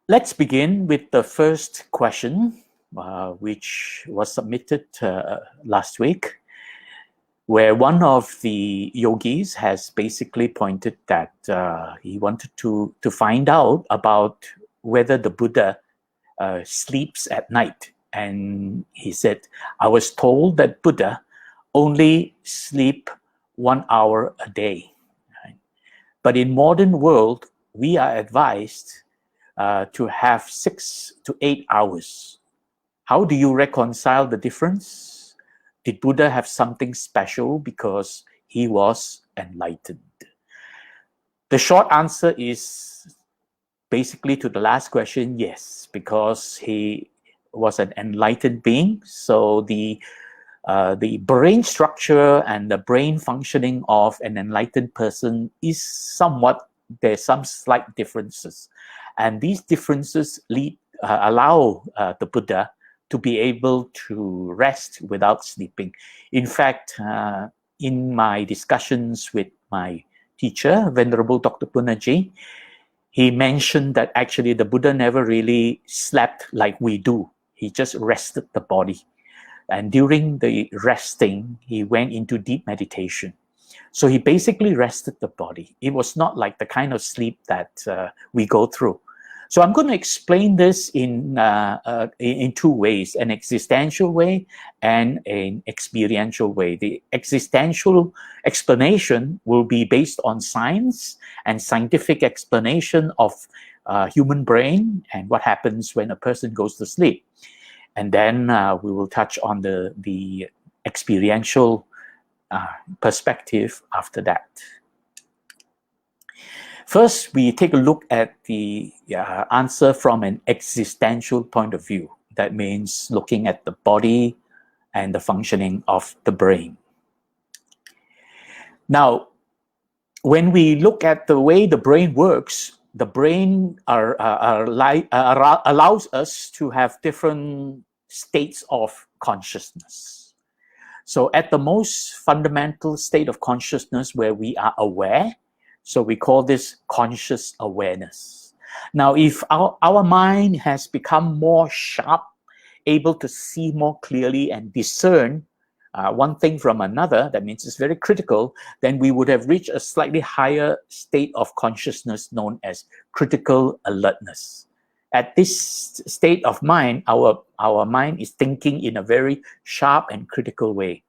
Let's begin with the first question, which was submitted last week, where one of the yogis has basically pointed that he wanted to find out about whether the Buddha sleeps at night. And he said, I was told that Buddha only sleep 1 hour a day. Right? But in modern world, we are advised to have 6 to 8 hours. How do you reconcile the difference? Did Buddha have something special because he was enlightened? The short answer is basically to the last question, yes, because he was an enlightened being. So the brain structure and the brain functioning of an enlightened person is somewhat, there's some slight differences. And these differences allow the Buddha to be able to rest without sleeping. In fact, in my discussions with my teacher, Venerable Dr. Punaji, he mentioned that actually the Buddha never really slept like we do. He just rested the body. And during the resting, he went into deep meditation. So he basically rested the body. It was not like the kind of sleep that we go through. So I'm going to explain this in 2 ways, an existential way and an experiential way. The existential explanation will be based on science and scientific explanation of human brain and what happens when a person goes to sleep. And then we will touch on the experiential perspective after that. First, we take a look at the answer from an existential point of view. That means looking at the body and the functioning of the brain. Now, when we look at the way the brain works, the brain allows us to have different states of consciousness. So at the most fundamental state of consciousness where we are aware, so we call this conscious awareness. Now, if our mind has become more sharp, able to see more clearly and discern one thing from another, that means it's very critical, then we would have reached a slightly higher state of consciousness known as critical alertness. At this state of mind, our mind is thinking in a very sharp and critical way.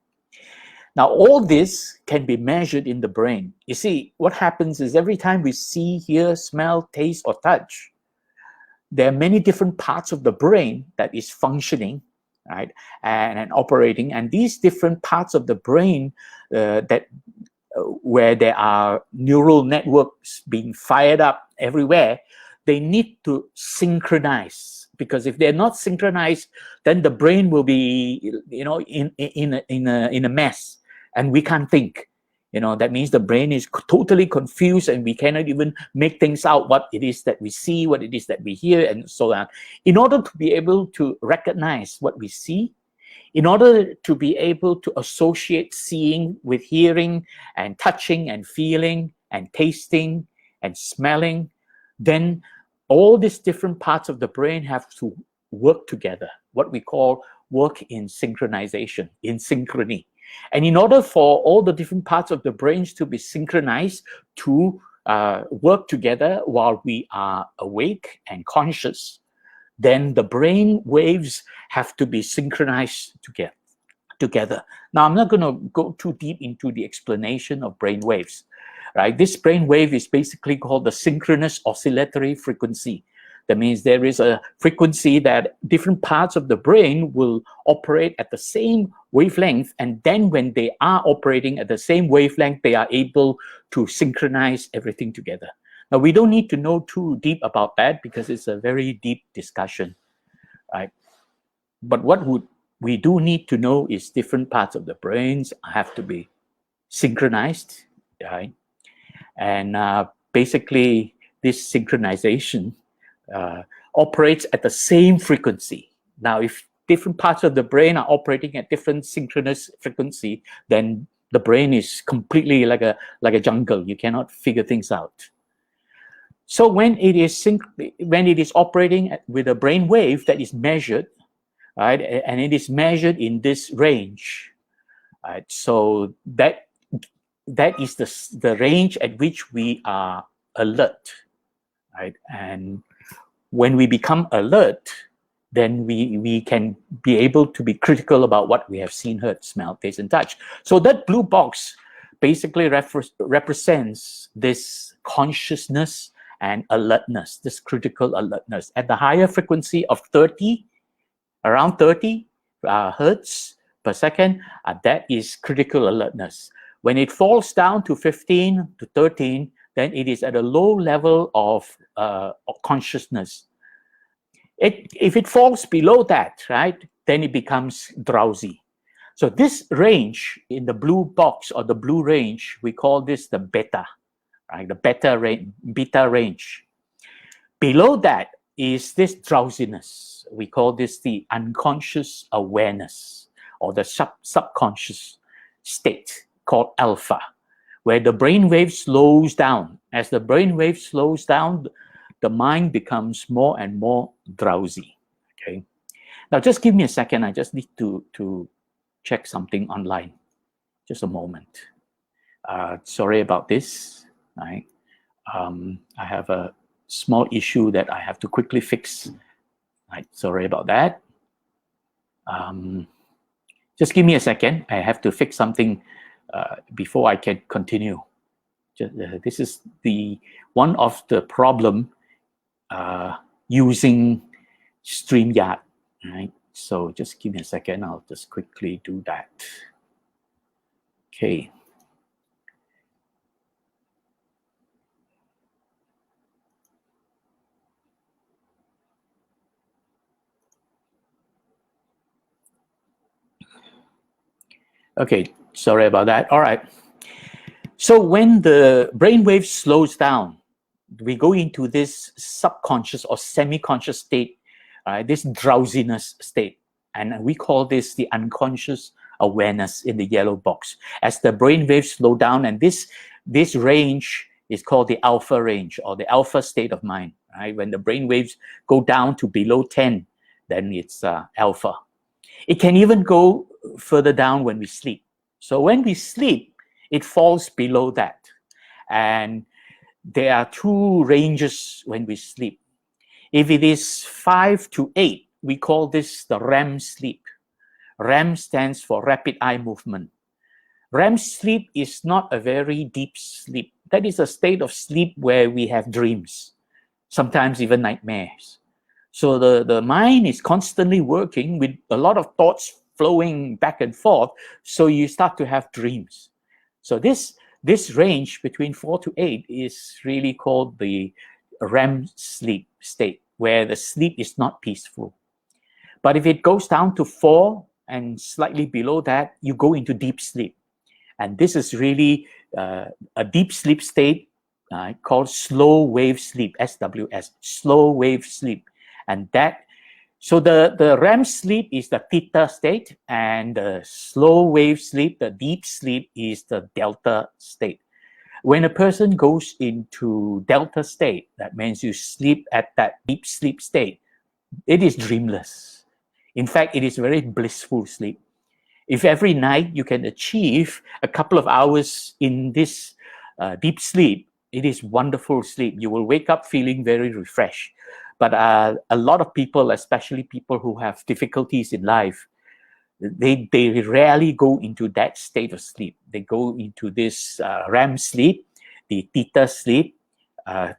Now, all this can be measured in the brain. You see, what happens is every time we see, hear, smell, taste, or touch, there are many different parts of the brain that is functioning, right, and operating. And these different parts of the brain where there are neural networks being fired up everywhere, they need to synchronize. Because if they're not synchronized, then the brain will be, in a mess. And we can't think. That means the brain is totally confused and we cannot even make things out, what it is that we see, what it is that we hear, and so on. In order to be able to recognize what we see, in order to be able to associate seeing with hearing and touching and feeling and tasting and smelling, then all these different parts of the brain have to work together, what we call work in synchronization, in synchrony. And in order for all the different parts of the brains to be synchronized, to work together while we are awake and conscious, then the brain waves have to be synchronized together. Now, I'm not going to go too deep into the explanation of brain waves, right? This brain wave is basically called the synchronous oscillatory frequency. That means there is a frequency that different parts of the brain will operate at the same wavelength. And then when they are operating at the same wavelength, they are able to synchronize everything together. Now, we don't need to know too deep about that because it's a very deep discussion, right? But what we do need to know is different parts of the brains have to be synchronized, right? And basically, this synchronization operates at the same frequency. Now, if different parts of the brain are operating at different synchronous frequency, then the brain is completely like a jungle. You cannot figure things out. So when it is operating with a brain wave that is measured, right, and it is measured in this range, right, so that is the range at which we are alert, right? And when we become alert, then we can be able to be critical about what we have seen, heard, smelled, tasted, and touched. So that blue box basically represents this consciousness and alertness, this critical alertness. At the higher frequency of 30, around 30 hertz per second, that is critical alertness. When it falls down to 15 to 13, then it is at a low level of consciousness. If it falls below that, right, then it becomes drowsy. So this range in the blue box or the blue range, we call this the beta, right? The beta range. Below that is this drowsiness. We call this the unconscious awareness or the subconscious state called alpha, where the brain wave slows down. As the brain wave slows down, the mind becomes more and more drowsy. Okay. Now, just give me a second. I just need to check something online. Just a moment. Sorry about this. Right. I have a small issue that I have to quickly fix. Right. Sorry about that. Just give me a second. I have to fix something before I can continue. This is one of the problem using StreamYard, right? So just give me a second. I'll just quickly do that. Okay. Okay, sorry about that. All right. So when the brainwave slows down, we go into this subconscious or semi-conscious state, this drowsiness state. And we call this the unconscious awareness in the yellow box. As the brainwaves slow down, and this range is called the alpha range or the alpha state of mind. Right? When the brainwaves go down to below 10, then it's alpha. It can even go further down when we sleep. So when we sleep, it falls below that. And there are two ranges when we sleep. If it is 5 to 8, we call this the REM sleep. REM stands for rapid eye movement. REM sleep is not a very deep sleep. That is a state of sleep where we have dreams, sometimes even nightmares. So the mind is constantly working with a lot of thoughts flowing back and forth. So you start to have dreams. So this range between 4 to 8 is really called the REM sleep state, where the sleep is not peaceful. But if it goes down to 4 and slightly below that, you go into deep sleep. And this is really a deep sleep state called slow wave sleep, SWS, slow wave sleep. And so the REM sleep is the theta state, and the slow wave sleep, the deep sleep, is the delta state. When a person goes into delta state, that means you sleep at that deep sleep state, it is dreamless. In fact, it is very blissful sleep. If every night you can achieve a couple of hours in this deep sleep, it is wonderful sleep. You will wake up feeling very refreshed. But a lot of people, especially people who have difficulties in life, they rarely go into that state of sleep. They go into this REM sleep, the theta sleep,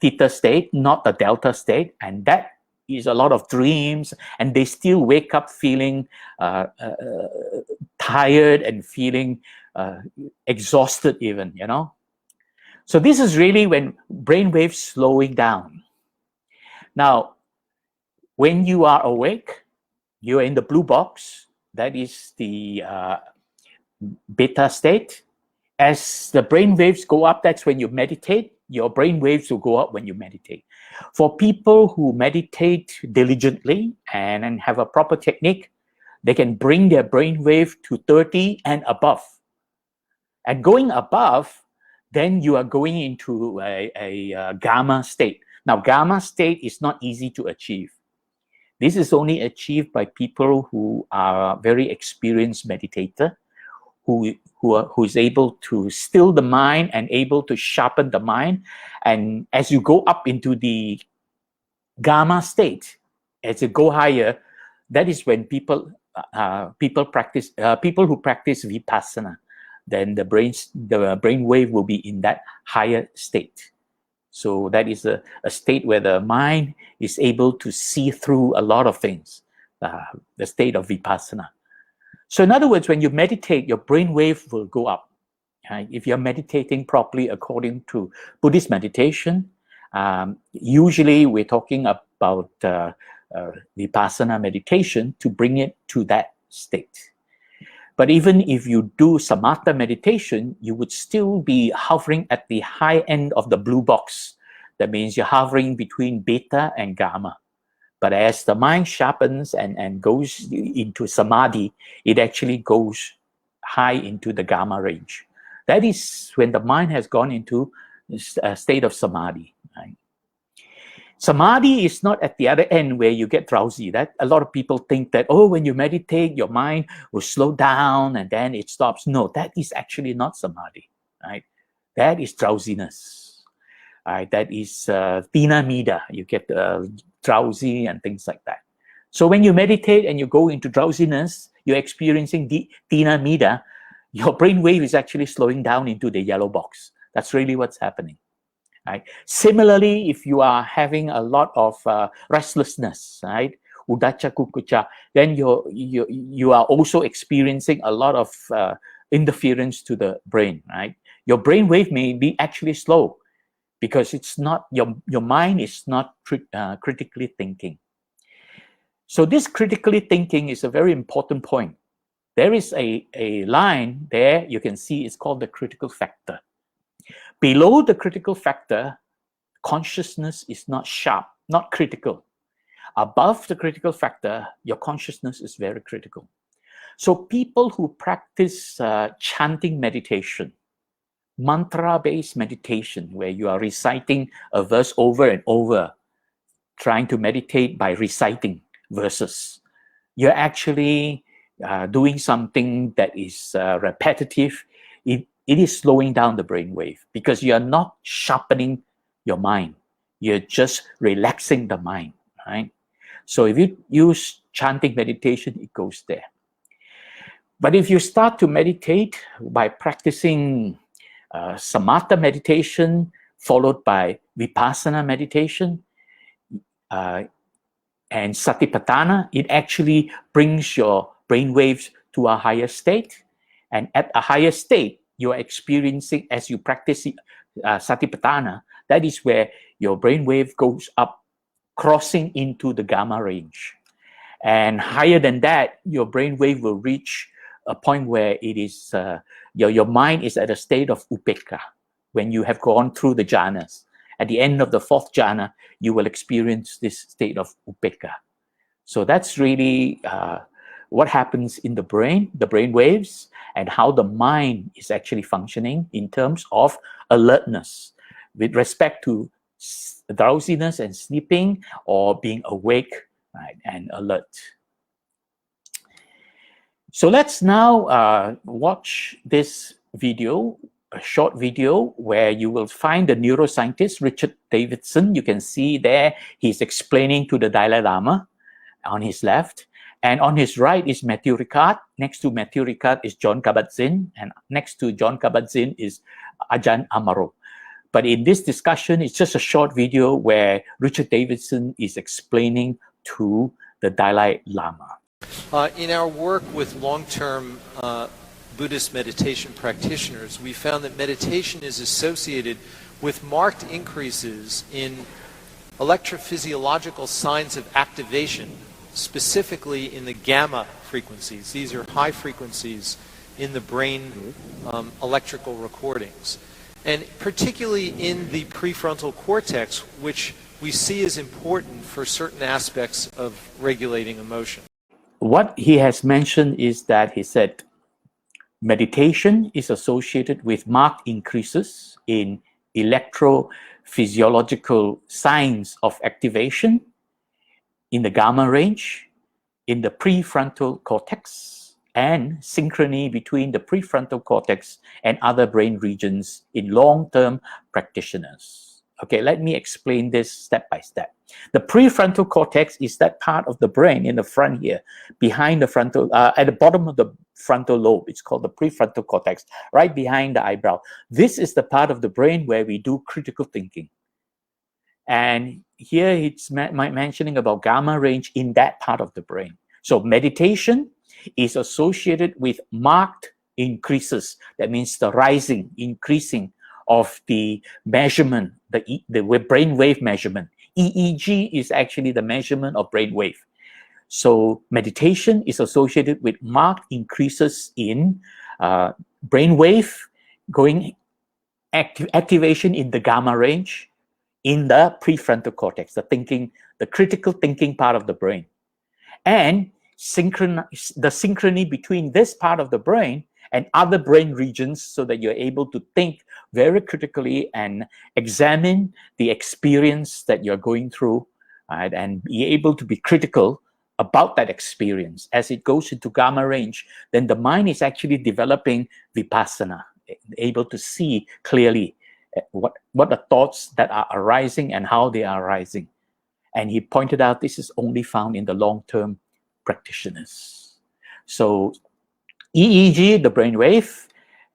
theta state, not the delta state. And that is a lot of dreams. And they still wake up feeling tired and feeling exhausted even, you know. So this is really when brainwaves slowing down. Now, when you are awake, you're in the blue box. That is the beta state. As the brain waves go up, that's when you meditate. Your brain waves will go up when you meditate. For people who meditate diligently and have a proper technique, they can bring their brain wave to 30 and above. And going above, then you are going into a gamma state. Now, gamma state is not easy to achieve. This is only achieved by people who are very experienced meditator, who is able to still the mind and able to sharpen the mind. And as you go up into the gamma state, as you go higher, that is when people who practice vipassana, then the brain wave will be in that higher state. So that is a state where the mind is able to see through a lot of things, the state of vipassana. So in other words, when you meditate, your brain wave will go up. If you're meditating properly according to Buddhist meditation, usually we're talking about vipassana meditation to bring it to that state. But even if you do samatha meditation, you would still be hovering at the high end of the blue box. That means you're hovering between beta and gamma. But as the mind sharpens and goes into samadhi, it actually goes high into the gamma range. That is when the mind has gone into a state of samadhi. Right? Samadhi is not at the other end where you get drowsy. That a lot of people think that, oh, when you meditate, your mind will slow down and then it stops. No, that is actually not samadhi. Right? That is drowsiness. Right? That is tina mida. You get drowsy and things like that. So when you meditate and you go into drowsiness, you're experiencing tina mida. Your brain wave is actually slowing down into the yellow box. That's really what's happening. Right? Similarly, if you are having a lot of restlessness, right, udacha kukucha, then you are also experiencing a lot of interference to the brain. Right? Your brain wave may be actually slow because it's not your mind is not critically thinking. So this critically thinking is a very important point. There is a line there you can see. It's called the critical factor. Below the critical factor, consciousness is not sharp, not critical. Above the critical factor, your consciousness is very critical. So people who practice chanting meditation, mantra-based meditation, where you are reciting a verse over and over, trying to meditate by reciting verses, you're actually doing something that is repetitive. It is slowing down the brain wave because you are not sharpening your mind. You're just relaxing the mind, right? So if you use chanting meditation, it goes there. But if you start to meditate by practicing samatha meditation, followed by vipassana meditation, and satipatthana, it actually brings your brain waves to a higher state. And at a higher state, you're experiencing, as you practice satipatthana, that is where your brain wave goes up, crossing into the gamma range. And higher than that, your brain wave will reach a point where it is your mind is at a state of upekkha. When you have gone through the jhanas, at the end of the fourth jhana, you will experience this state of upekkha. So that's really what happens in the brain waves, and how the mind is actually functioning in terms of alertness with respect to drowsiness and sleeping, or being awake, right, and alert. So let's now watch this video, a short video where you will find the neuroscientist Richard Davidson. You can see there he's explaining to the Dalai Lama on his left, and on his right is Matthew Ricard. Next to Matthew Ricard is John Kabat-Zinn, and next to John Kabat-Zinn is Ajahn Amaro. But in this discussion, it's just a short video where Richard Davidson is explaining to the Dalai Lama. In our work with long-term Buddhist meditation practitioners, we found that meditation is associated with marked increases in electrophysiological signs of activation, specifically in the gamma frequencies. These are high frequencies in the brain electrical recordings. And particularly in the prefrontal cortex, which we see as important for certain aspects of regulating emotion. What he has mentioned is that he said meditation is associated with marked increases in electrophysiological physiological signs of activation in the gamma range, in the prefrontal cortex, and synchrony between the prefrontal cortex and other brain regions in long-term practitioners. Okay, let me explain this step by step. The prefrontal cortex is that part of the brain in the front here, behind the frontal, at the bottom of the frontal lobe. It's called the prefrontal cortex, right behind the eyebrow. This is the part of the brain where we do critical thinking. And here it's mentioning about gamma range in that part of the brain. So meditation is associated with marked increases. That means the rising, increasing of the measurement, the brain wave measurement. EEG is actually the measurement of brain wave. So meditation is associated with marked increases in brain wave, going activation in the gamma range, in the prefrontal cortex, the critical thinking part of the brain. And the synchrony between this part of the brain and other brain regions, so that you're able to think very critically and examine the experience that you're going through, right, and be able to be critical about that experience. As it goes into gamma range, then the mind is actually developing vipassana, able to see clearly what the thoughts that are arising and how they are arising. And he pointed out this is only found in the long-term practitioners. So EEG, the brainwave,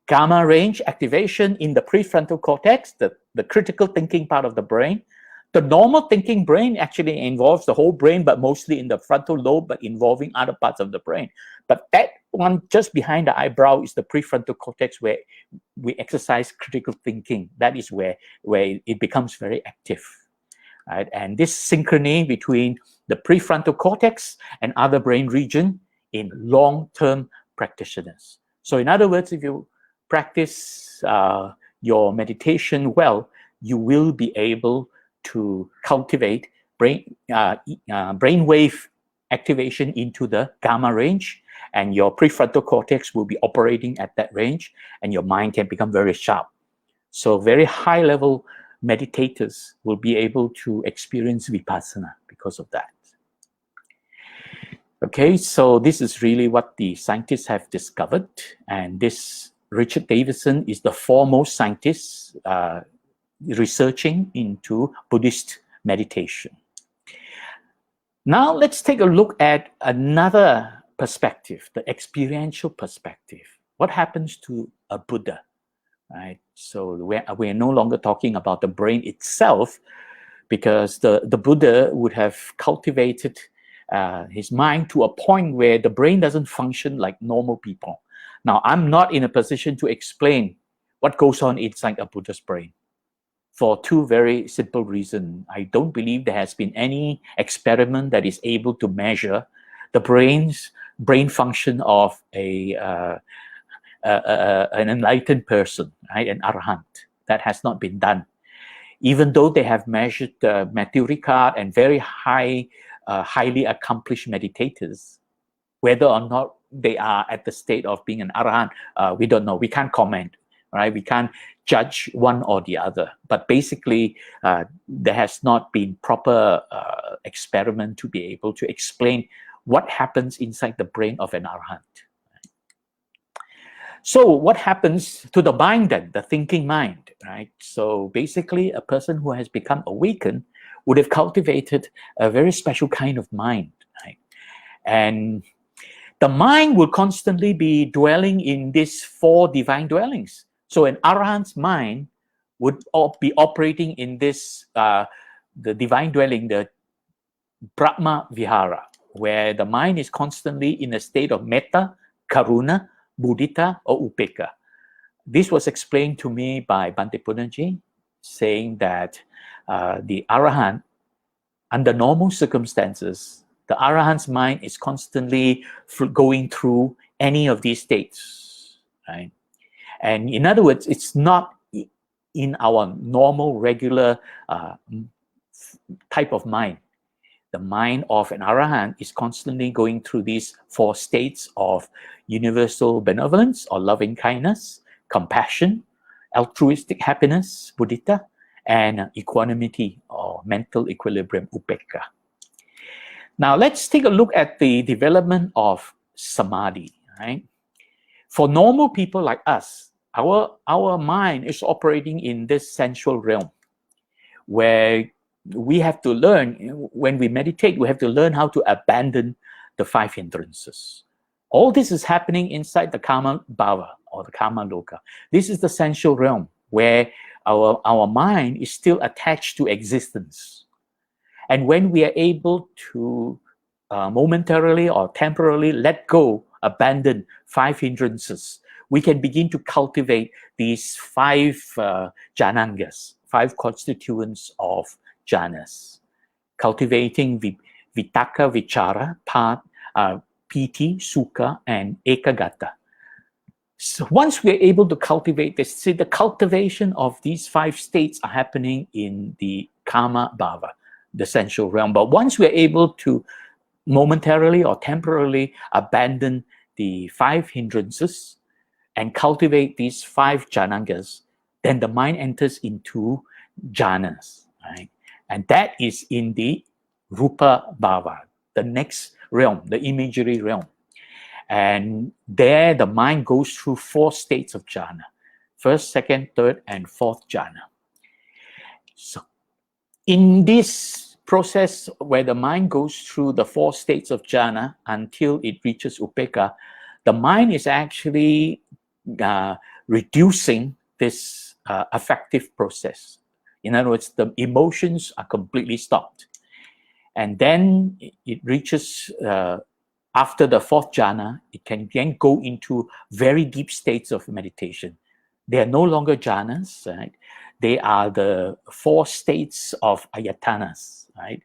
gamma range activation in the prefrontal cortex, the critical thinking part of the brain. The normal thinking brain actually involves the whole brain, but mostly in the frontal lobe, but involving other parts of the brain. But that one just behind the eyebrow is the prefrontal cortex, where we exercise critical thinking. That is where it becomes very active. Right? And this synchrony between the prefrontal cortex and other brain region in long-term practitioners. So in other words, if you practice your meditation well, you will be able to cultivate brainwave activation into the gamma range, and your prefrontal cortex will be operating at that range, and your mind can become very sharp. So very high-level meditators will be able to experience vipassana because of that. Okay, so this is really what the scientists have discovered, and this Richard Davidson is the foremost scientist researching into Buddhist meditation. Now let's take a look at another perspective, the experiential perspective. What happens to a Buddha, right? So we're no longer talking about the brain itself, because the Buddha would have cultivated his mind to a point where the brain doesn't function like normal people. Now, I'm not in a position to explain what goes on inside a Buddha's brain, for two very simple reasons. I don't believe there has been any experiment that is able to measure the brain function of an enlightened person, right? An arahant. That has not been done. Even though they have measured Matthew Ricard and very highly accomplished meditators, whether or not they are at the state of being an arahant, we don't know. We can't comment, right? We can't judge one or the other. But basically, there has not been proper experiment to be able to explain what happens inside the brain of an arahant. So what happens to the mind then, the thinking mind, right? So basically, a person who has become awakened would have cultivated a very special kind of mind, right? And the mind will constantly be dwelling in these four divine dwellings. So an arahant's mind would be operating in this, the divine dwelling, the Brahma Vihara, where the mind is constantly in a state of metta, karuna, mudita, or upekkha. This was explained to me by Bhante Punnaji, saying that the arahant, under normal circumstances, the arahant's mind is constantly going through any of these states, right? And in other words, it's not in our normal, regular type of mind. The mind of an arahant is constantly going through these four states of universal benevolence or loving kindness, compassion, altruistic happiness, mudita, and equanimity or mental equilibrium, upekkha. Now let's take a look at the development of samadhi. Right? For normal people like us, our mind is operating in this sensual realm where we have to learn, when we meditate, we have to learn how to abandon the 5 hindrances. All this is happening inside the Kama Bhava or the Kama Loka. This is the sensual realm where our mind is still attached to existence. And when we are able to momentarily or temporarily let go, abandon 5 hindrances, we can begin to cultivate these 5 jhanangas, 5 constituents of jhanas, cultivating vitaka, vichara, piti, sukha, and ekagata. So once we're able to cultivate this, see, the cultivation of these 5 states are happening in the Kama Bhava, the sensual realm. But once we're able to momentarily or temporarily abandon the 5 hindrances and cultivate these 5 jhanangas, then the mind enters into jhanas, right? And that is in the Rupa Bhava, the next realm, the imagery realm. And there the mind goes through 4 states of jhana. 1st, 2nd, 3rd, and 4th jhana. So in this process where the mind goes through the 4 states of jhana until it reaches upekkha, the mind is actually reducing this affective process. In other words, the emotions are completely stopped. And then it reaches, after the 4th jhana, it can then go into very deep states of meditation. They are no longer jhanas, right? They are the 4 states of ayatanas, right?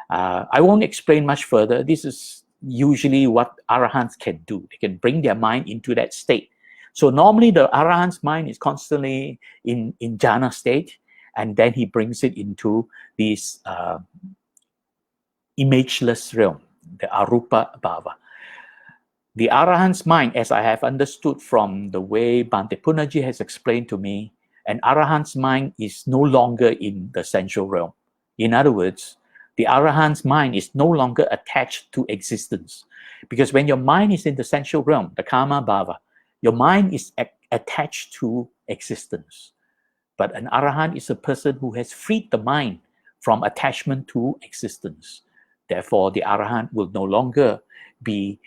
I won't explain much further. This is usually what arahants can do. They can bring their mind into that state. So normally the arahant's mind is constantly in jhana state, and then he brings it into this imageless realm, the arupa bhava. The arahant's mind, as I have understood from the way Bhante Punnaji has explained to me, an arahant's mind is no longer in the sensual realm. In other words, the arahant's mind is no longer attached to existence. Because when your mind is in the sensual realm, the Kama Bhava, your mind is attached to existence. But an arahant is a person who has freed the mind from attachment to existence. Therefore, the arahant will no longer be,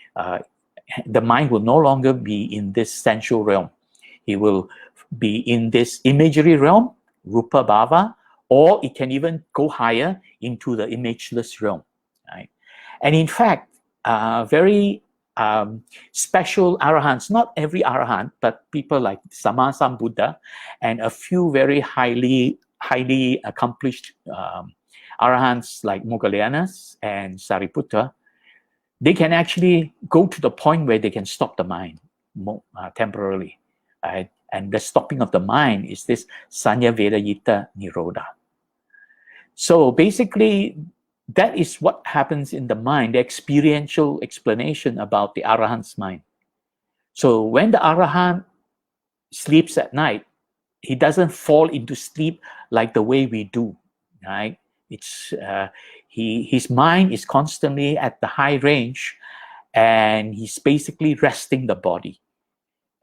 the mind will no longer be in this sensual realm. He will be in this imagery realm, Rupa Bhava, or it can even go higher into the imageless realm. Right? And in fact, very special arahants, not every arahant, but people like Sammasambuddha and a few very highly accomplished arahants like Moggallana's and Sariputta, they can actually go to the point where they can stop the mind temporarily. Right? And the stopping of the mind is this Sanya Vedayita Nirodha. So basically, that is what happens in the mind, the experiential explanation about the arahant's mind. So when the arahant sleeps at night, he doesn't fall into sleep like the way we do, right? It's his mind is constantly at the high range, and he's basically resting the body.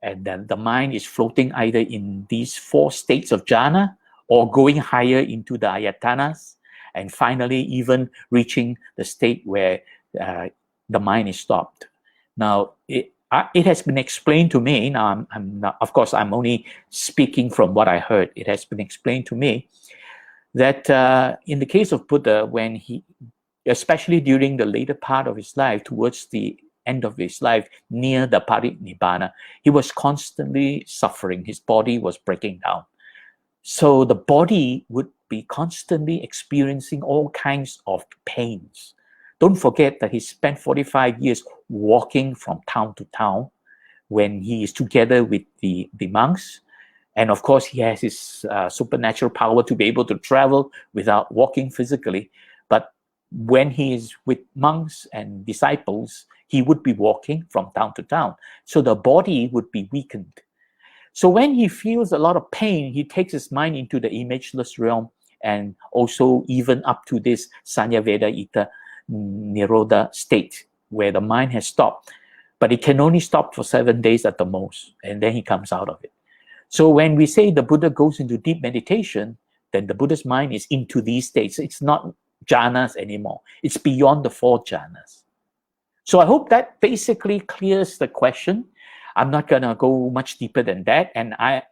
And then the mind is floating either in these 4 states of jhana or going higher into the ayatanas, and finally even reaching the state where the mind is stopped. Now, it has been explained to me, now I'm not, of course, I'm only speaking from what I heard. It has been explained to me that in the case of Buddha, when he, especially during the later part of his life, towards the end of his life, near the Parinibbana, he was constantly suffering. His body was breaking down. So the body would be constantly experiencing all kinds of pains. Don't forget that he spent 45 years walking from town to town when he is together with the monks. And of course, he has his supernatural power to be able to travel without walking physically. But when he is with monks and disciples, he would be walking from town to town. So the body would be weakened. So when he feels a lot of pain, he takes his mind into the imageless realm, and also even up to this Sanya Veda Ita Nirodha state, where the mind has stopped. But it can only stop for 7 days at the most, and then he comes out of it. So when we say the Buddha goes into deep meditation, then the Buddha's mind is into these states. It's not jhanas anymore. It's beyond the 4 jhanas. So I hope that basically clears the question. I'm not going to go much deeper than that. And I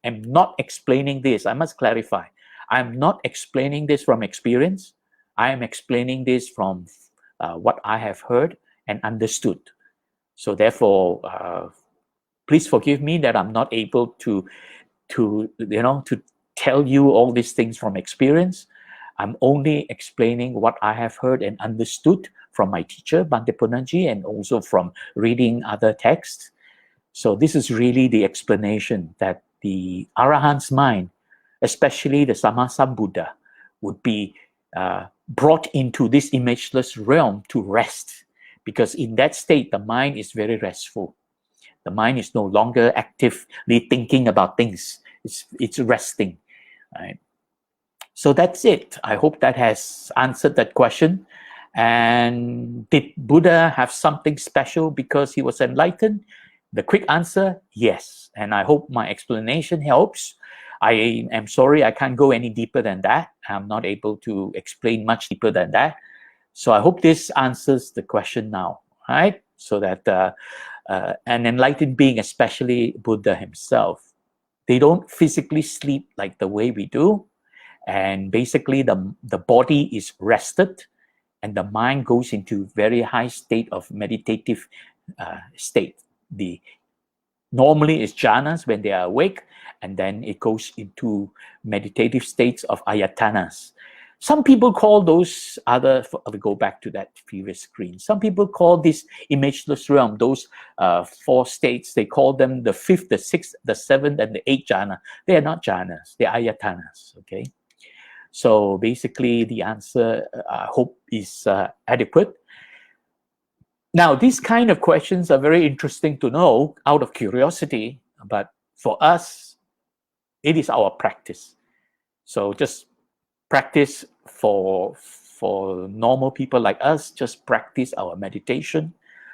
am not explaining this. I must clarify. I'm not explaining this from experience. I am explaining this from what I have heard and understood. So therefore, please forgive me that I'm not able to tell you all these things from experience. I'm only explaining what I have heard and understood from my teacher, Bhante Punnaji, and also from reading other texts. So this is really the explanation that the Arahant's mind, especially the Sammasambuddha, would be brought into this imageless realm to rest. Because in that state, the mind is very restful. The mind is no longer actively thinking about things. It's resting, right? So that's it. I hope that has answered that question. And did Buddha have something special because he was enlightened? The quick answer, yes. And I hope my explanation helps. I am sorry I can't go any deeper than that. I'm not able to explain much deeper than that. So I hope this answers the question now, right? So that an enlightened being, especially Buddha himself, they don't physically sleep like the way we do. And basically the body is rested and the mind goes into very high state of meditative state. Normally it's jhanas when they are awake, and then it goes into meditative states of ayatanas. Some people call those other, I'll go back to that previous screen. Some people call this imageless realm, those 4 states, they call them the 5th, the 6th, the 7th, and the 8th jhana. They are not jhanas, they are ayatanas, okay? So basically the answer, I hope, is adequate. Now, these kind of questions are very interesting to know out of curiosity, but for us, it is our practice. So just practice for normal people like us, just practice our meditation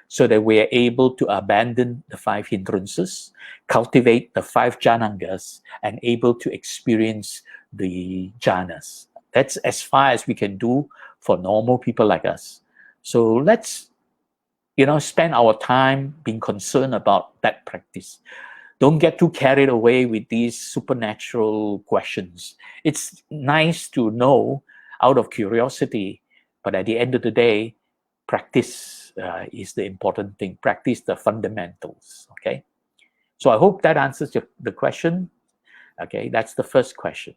so that we are able to abandon the 5 hindrances, cultivate the 5 jhanangas, and able to experience the jhanas. That's as far as we can do for normal people like us. So let's spend our time being concerned about that practice. Don't get too carried away with these supernatural questions. It's nice to know out of curiosity, but at the end of the day, practice is the important thing. Practice the fundamentals, okay? So I hope that answers the question. Okay, that's the first question.